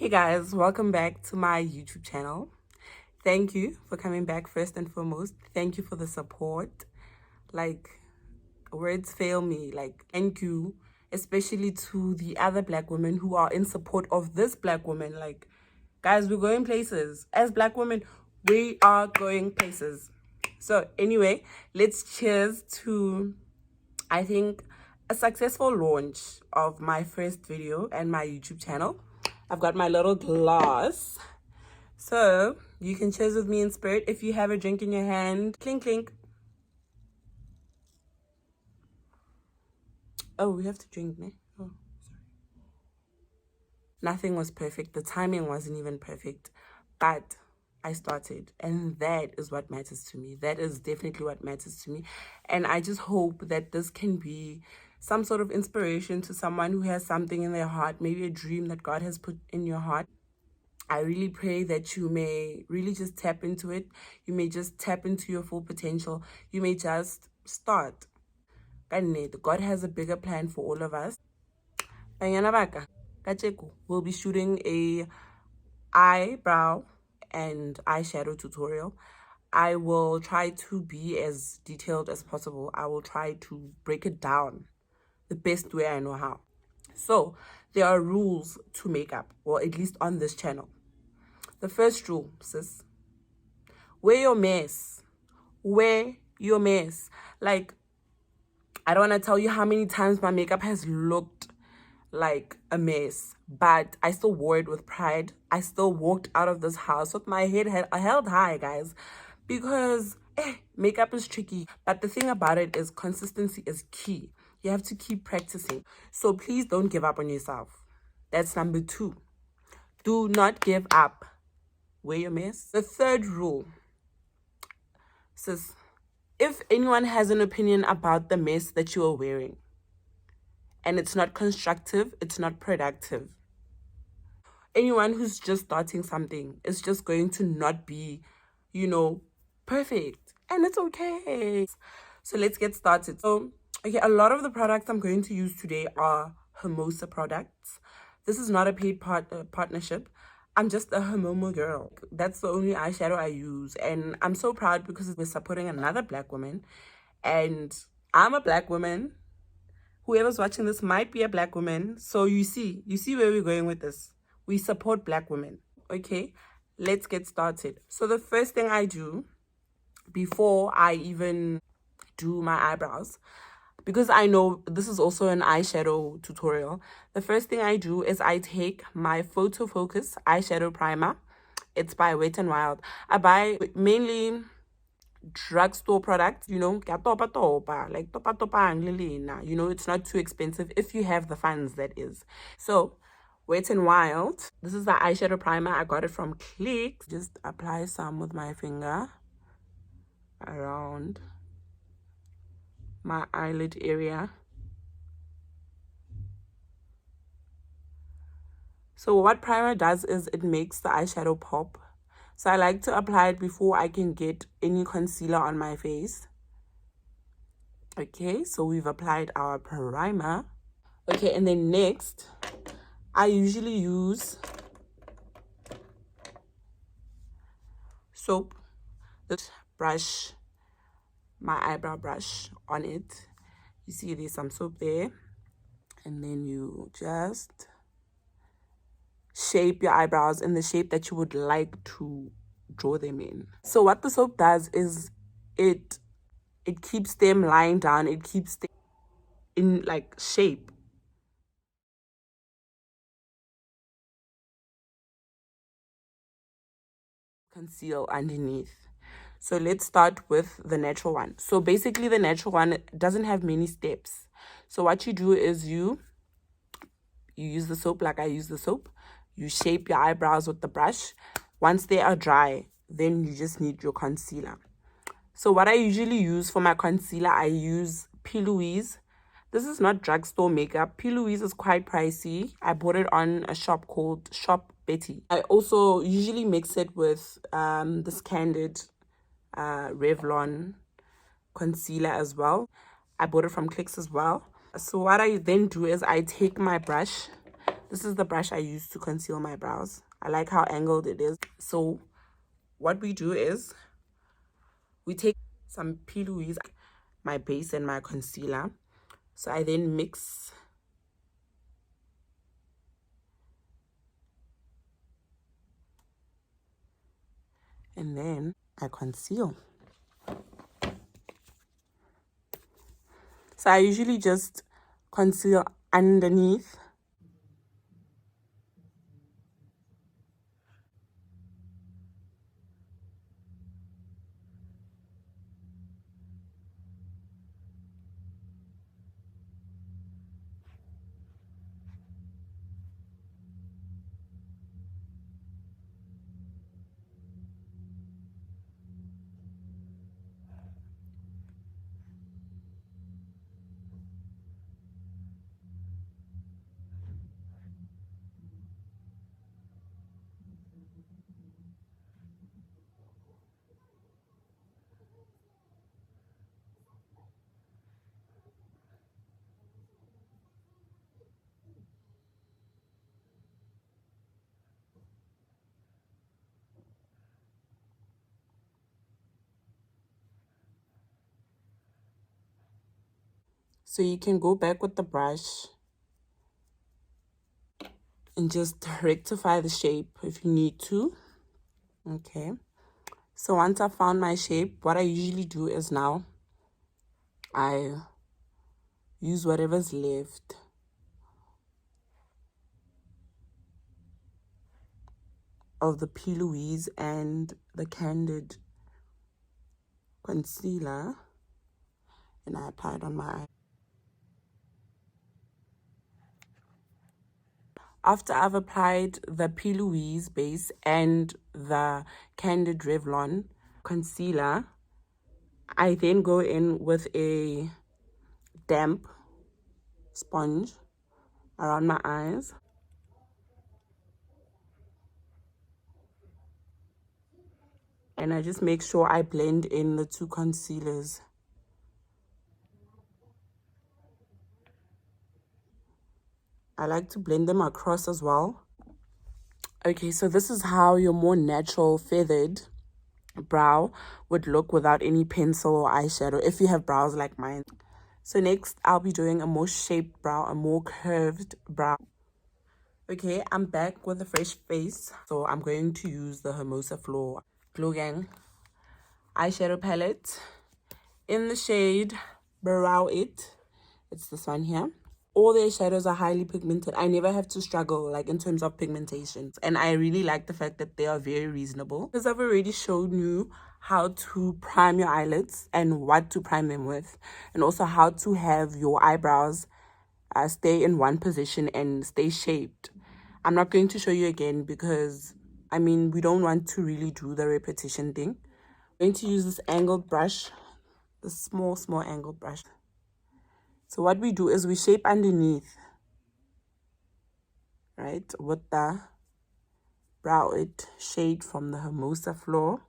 Hey guys, welcome back to my YouTube channel. Thank you for coming back first and foremost. Thank you for the support. Like, words fail me. Like, thank you, especially to the other black women who are in support of this black woman. Like, guys, we're going places. As black women, we are going places. So anyway, let's cheers to, I think, a successful launch of my first video and my YouTube channel. I've got my little glass. So you can cheers with me in spirit. If you have a drink in your hand, clink, clink. Oh, we have to drink, ne? Oh, sorry. Nothing was perfect. The timing wasn't even perfect. But I started. And that is what matters to me. That is definitely what matters to me. And I just hope that this can be some sort of inspiration to someone who has something in their heart, maybe a dream that God has put in your heart. I really pray that you may really just tap into it. You may just tap into your full potential. You may just start. God has a bigger plan for all of us. Banyana baka, we'll be shooting a eyebrow and eyeshadow tutorial. I will try to be as detailed as possible. I will try to break it down the best way I know how. So there are rules to makeup, or at least on this channel. The first rule, sis, wear your mess. Wear your mess. Like, I don't want to tell you how many times my makeup has looked like a mess, but I still wore it with pride. I still walked out of this house with my head held high, guys, because makeup is tricky. But the thing about it is consistency is key. You have to keep practicing. So please don't give up on yourself. That's number 2. Do not give up. Wear your mess. The third rule, sis, if anyone has an opinion about the mess that you are wearing and it's not constructive, it's not productive, anyone who's just starting something is just going to not be, perfect. And it's okay. So let's get started. So, okay, a lot of the products I'm going to use today are Hermosa products. This is not a paid partnership. I'm just a Hermosa girl. That's the only eyeshadow I use. And I'm so proud because we're supporting another black woman. And I'm a black woman. Whoever's watching this might be a black woman. So you see where we're going with this. We support black women. Okay, let's get started. So the first thing I do before I even do my eyebrows, because I know this is also an eyeshadow tutorial, the first thing I do is I take my Photo Focus eyeshadow primer. It's by Wet and Wild. I buy mainly drugstore products, like topa and lilina. It's not too expensive if you have the funds, that is. So Wet and Wild, this is the eyeshadow primer. I got it from Click. Just apply some with my finger around my eyelid area. So what primer does is it makes the eyeshadow pop. So I like to apply it before I can get any concealer on my face. Okay, so we've applied our primer. Okay, and then next, I usually use soap. Just brush my eyebrow brush on it. You see there's some soap there. And then you just shape your eyebrows in the shape that you would like to draw them in. So what the soap does is it keeps them lying down. It keeps them in like shape. Conceal underneath. So let's start with the natural one. So basically the natural one doesn't have many steps. So what you do is you use the soap like I use the soap. You shape your eyebrows with the brush. Once they are dry, then you just need your concealer. So what I usually use for my concealer, I use P.Louise. This is not drugstore makeup. P.Louise is quite pricey. I bought it on a shop called Shop Betty. I also usually mix it with this Candid Revlon concealer as well. I bought it from Clicks as well. So what I then do is I take my brush. This is the brush I use to conceal my brows. I like how angled it is. So what we do is we take some P.Louise, my base and my concealer. So I then mix and then I conceal. So I usually just conceal underneath. So you can go back with the brush and just rectify the shape if you need to. Okay. So once I found my shape, what I usually do is now I use whatever's left of the P.Louise and the Candid concealer, and I apply it on my eye. After I've applied the P.Louise base and the Candid Revlon concealer, I then go in with a damp sponge around my eyes. And I just make sure I blend in the two concealers. I like to blend them across as well. Okay, so this is how your more natural feathered brow would look without any pencil or eyeshadow if you have brows like mine. So next I'll be doing a more shaped brow, a more curved brow. Okay, I'm back with a fresh face. So I'm going to use the Hermosa Flor Glow Gang eyeshadow palette in the shade Brow It. It's this one here. All their shadows are highly pigmented. I never have to struggle like in terms of pigmentation, and I really like the fact that they are very reasonable, because I've already shown you how to prime your eyelids and what to prime them with, and also how to have your eyebrows stay in one position and stay shaped. I'm not going to show you again because I mean we don't want to really do the repetition thing. I'm going to use this angled brush, the small angled brush. So what we do is we shape underneath, right, with the Brow It shade from the Hermosa Flor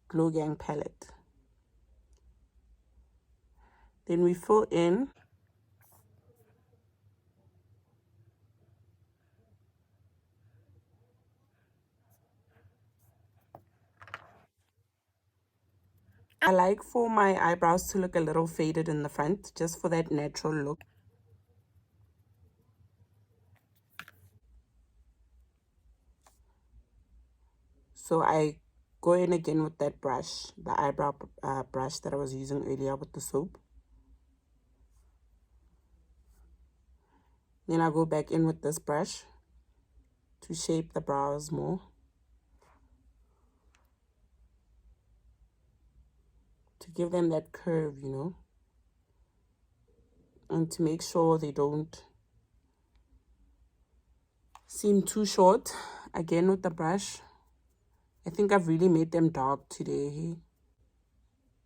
Glow Gang palette. Then we fill in I like for my eyebrows to look a little faded in the front, just for that natural look. So I go in again with that brush, the eyebrow brush that I was using earlier with the soap. Then I go back in with this brush to shape the brows more, to give them that curve, you know, and to make sure they don't seem too short. Again with the brush. I think I've really made them dark today.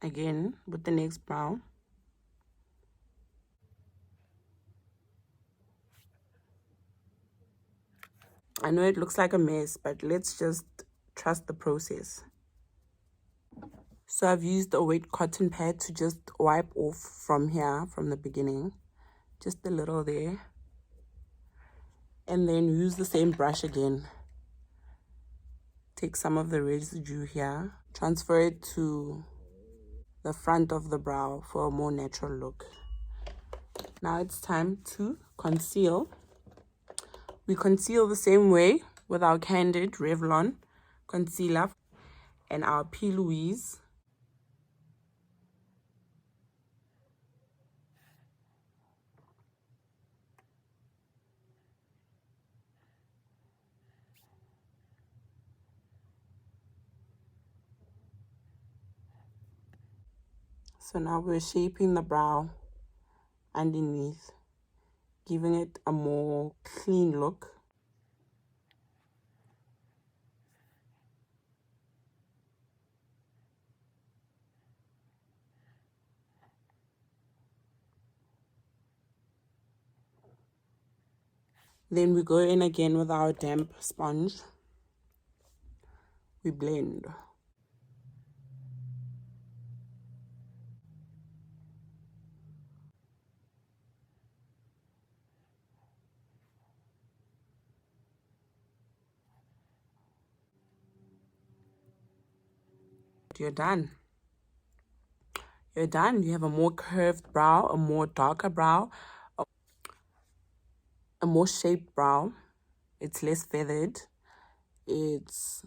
Again with the next brow. I know it looks like a mess, but let's just trust the process. So I've used a wet cotton pad to just wipe off from here, from the beginning, just a little there, and then use the same brush again. Take some of the residue here, transfer it to the front of the brow for a more natural look. Now it's time to conceal. We conceal the same way with our Candid Revlon concealer and our P.Louise. So now we're shaping the brow underneath, giving it a more clean look. Then we go in again with our damp sponge. We blend. You're done. You're done. You have a more curved brow, a more darker brow, a more shaped brow. It's less feathered. It's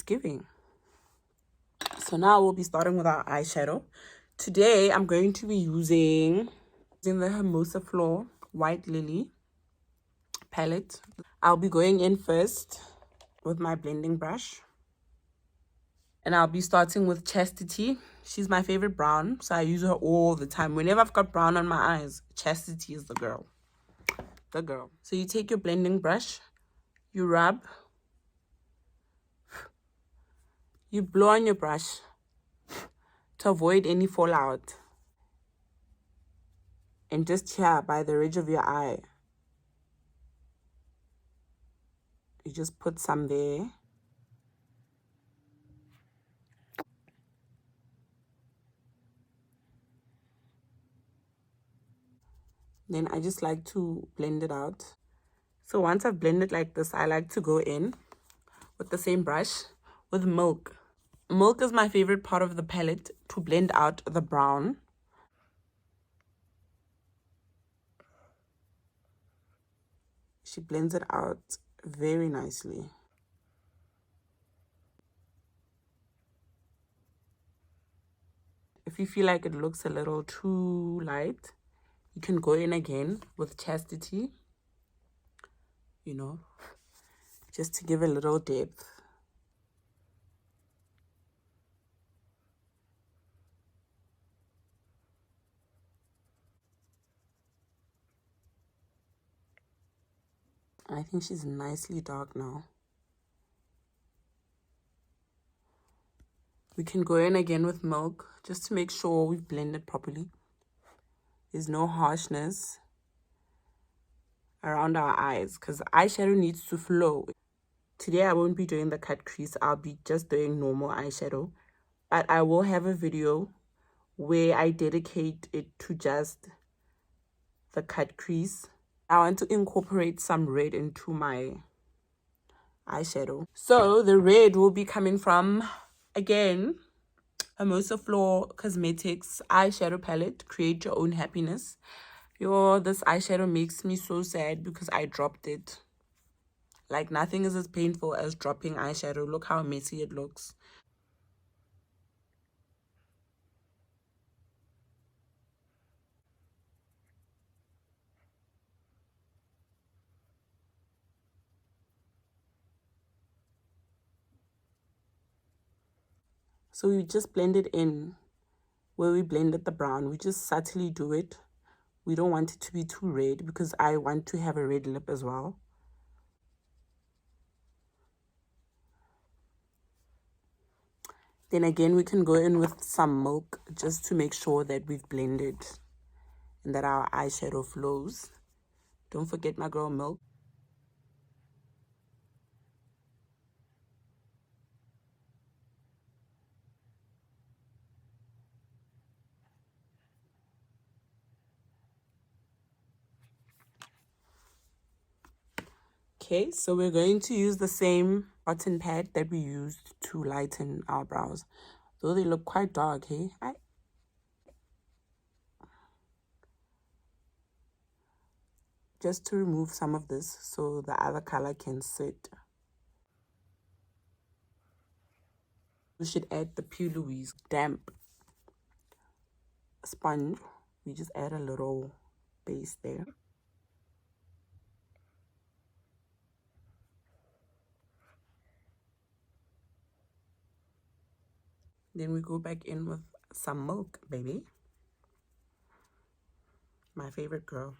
giving. So now we'll be starting with our eyeshadow. Today I'm going to be using the Hermosa Flor White Lily palette. I'll be going in first with my blending brush. And I'll be starting with Chastity. She's my favorite brown, so I use her all the time. Whenever I've got brown on my eyes, Chastity is the girl. The girl. So you take your blending brush, you rub, you blow on your brush to avoid any fallout. And just here by the ridge of your eye, you just put some there. Then I just like to blend it out. So once I've blended like this, I like to go in with the same brush with milk. Milk is my favorite part of the palette to blend out the brown. She blends it out very nicely. If you feel like it looks a little too light, you can go in again with Chastity, you know, just to give a little depth. I think she's nicely dark now. We can go in again with milk just to make sure we've blended properly. There's no harshness around our eyes because eyeshadow needs to flow. Today I won't be doing the cut crease. I'll be just doing normal eyeshadow. But I will have a video where I dedicate it to just the cut crease. I want to incorporate some red into my eyeshadow. So the red will be coming from, again, Hermosa Flor Cosmetics eyeshadow palette, Create Your Own Happiness. This eyeshadow makes me so sad because I dropped it. Like, nothing is as painful as dropping eyeshadow. Look how messy it looks. So we just blend it in where we blended the brown. We just subtly do it. We don't want it to be too red because I want to have a red lip as well. Then again, we can go in with some milk just to make sure that we've blended and that our eyeshadow flows. Don't forget my girl milk. Okay, so we're going to use the same cotton pad that we used to lighten our brows. Though they look quite dark, hey? Just to remove some of this so the other color can sit. We should add the P.Louise damp sponge. We just add a little base there. Then we go back in with some milk, baby. My favorite girl.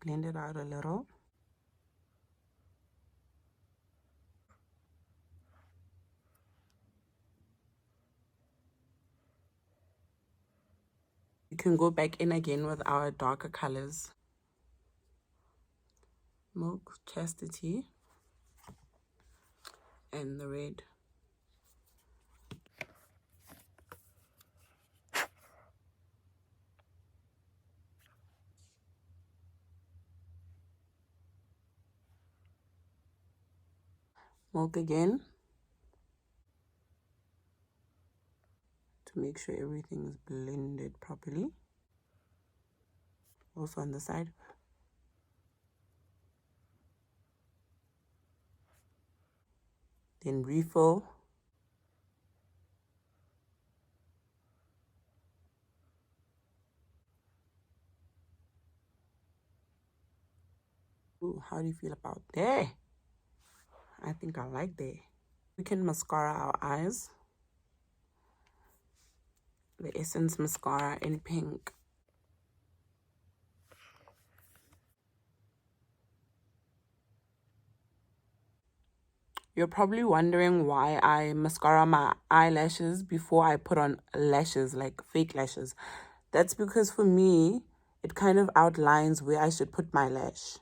Blend it out a little. We can go back in again with our darker colors. Milk, Chastity, and the red. Milk again. To make sure everything is blended properly. Also on the side. Then refill. Ooh, how do you feel about that? I think I like that. We can mascara our eyes. The Essence mascara in pink. You're probably wondering why I mascara my eyelashes before I put on lashes, like fake lashes. That's because for me, it kind of outlines where I should put my lash.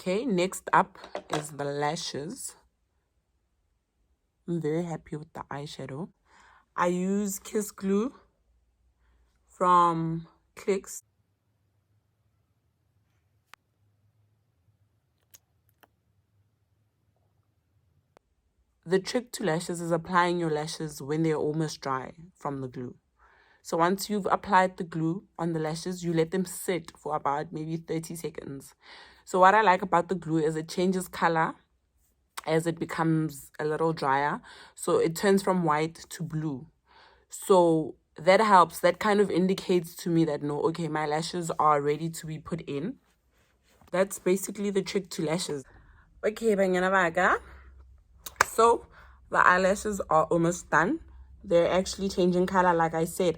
Okay, next up is the lashes. I'm very happy with the eyeshadow. I use Kiss Glue from Clicks. The trick to lashes is applying your lashes when they're almost dry from the glue. So once you've applied the glue on the lashes, you let them sit for about maybe 30 seconds. So what I like about the glue is it changes color as it becomes a little drier. So it turns from white to blue. So that helps. That kind of indicates to me that, no, okay, my lashes are ready to be put in. That's basically the trick to lashes. Okay, Banyana baka. So the eyelashes are almost done. They're actually changing color. Like I said,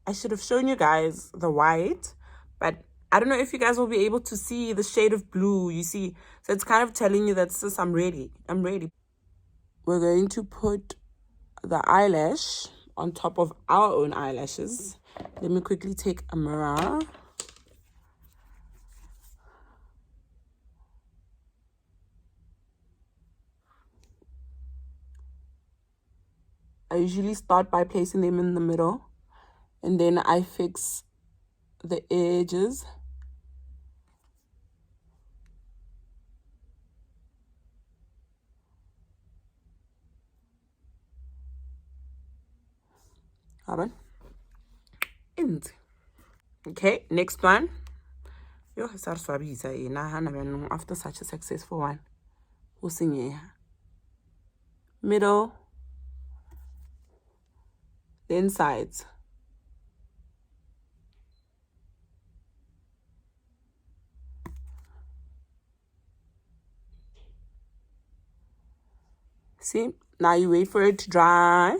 I should have shown you guys the white, but I don't know if you guys will be able to see the shade of blue, you see. So it's kind of telling you that, sis, I'm ready. We're going to put the eyelash on top of our own eyelashes. Let me quickly take a mirror. I usually start by placing them in the middle, and then I fix the edges. Hold on. Okay, next one. Yo, after such a successful one. Middle, then sides. See, now you wait for it to dry.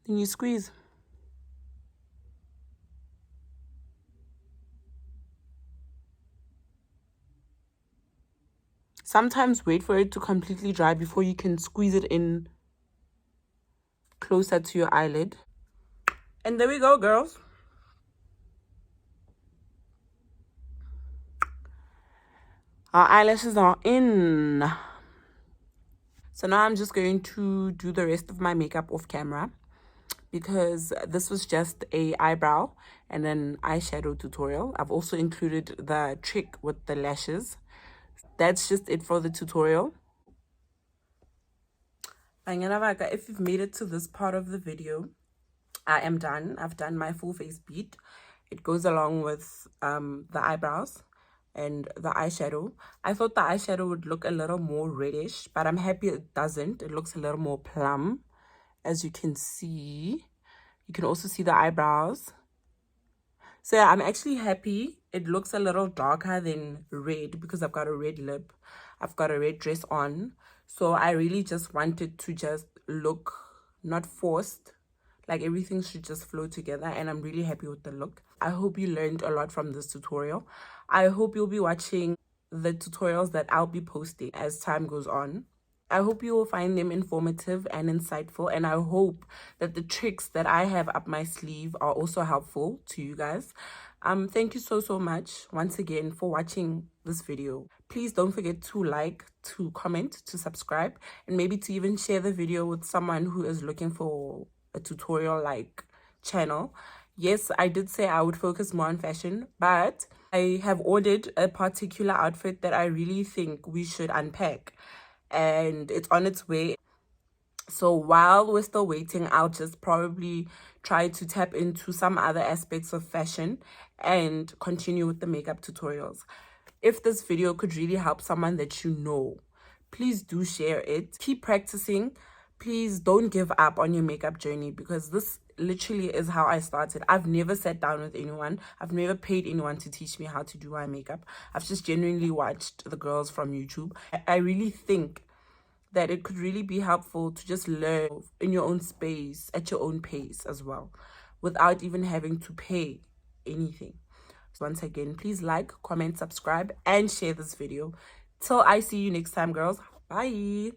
Then you squeeze. Sometimes wait for it to completely dry before you can squeeze it in closer to your eyelid. And there we go, girls. Our eyelashes are in. So now I'm just going to do the rest of my makeup off camera, because this was just a eyebrow and an eyeshadow tutorial. I've also included the trick with the lashes. That's just it for the tutorial. Banyana baka, if you've made it to this part of the video, I am done. I've done my full face beat. It goes along with the eyebrows and the eyeshadow. I thought the eyeshadow would look a little more reddish, but I'm happy it doesn't. It looks a little more plum, as you can see. You can also see the eyebrows. So yeah, I'm actually happy. It looks a little darker than red because I've got a red lip. I've got a red dress on. So I really just wanted to just look not forced. Like everything should just flow together, and I'm really happy with the look. I hope you learned a lot from this tutorial. I hope you'll be watching the tutorials that I'll be posting as time goes on. I hope you will find them informative and insightful, and I hope that the tricks that I have up my sleeve are also helpful to you guys. Thank you so much once again for watching this video. Please don't forget to like, to comment, to subscribe, and maybe to even share the video with someone who is looking for a tutorial like channel. Yes, I did say I would focus more on fashion, but I have ordered a particular outfit that I really think we should unpack, and it's on its way. So while we're still waiting, I'll just probably try to tap into some other aspects of fashion and continue with the makeup tutorials. If this video could really help someone that you know, please do share it. Keep practicing. Please don't give up on your makeup journey, because this literally is how I started. I've never sat down with anyone. I've never paid anyone to teach me how to do my makeup. I've just genuinely watched the girls from YouTube. I really think that it could really be helpful to just learn in your own space, at your own pace as well, without even having to pay anything. So once again, please like, comment, subscribe, and share this video. Till I see you next time, girls. Bye.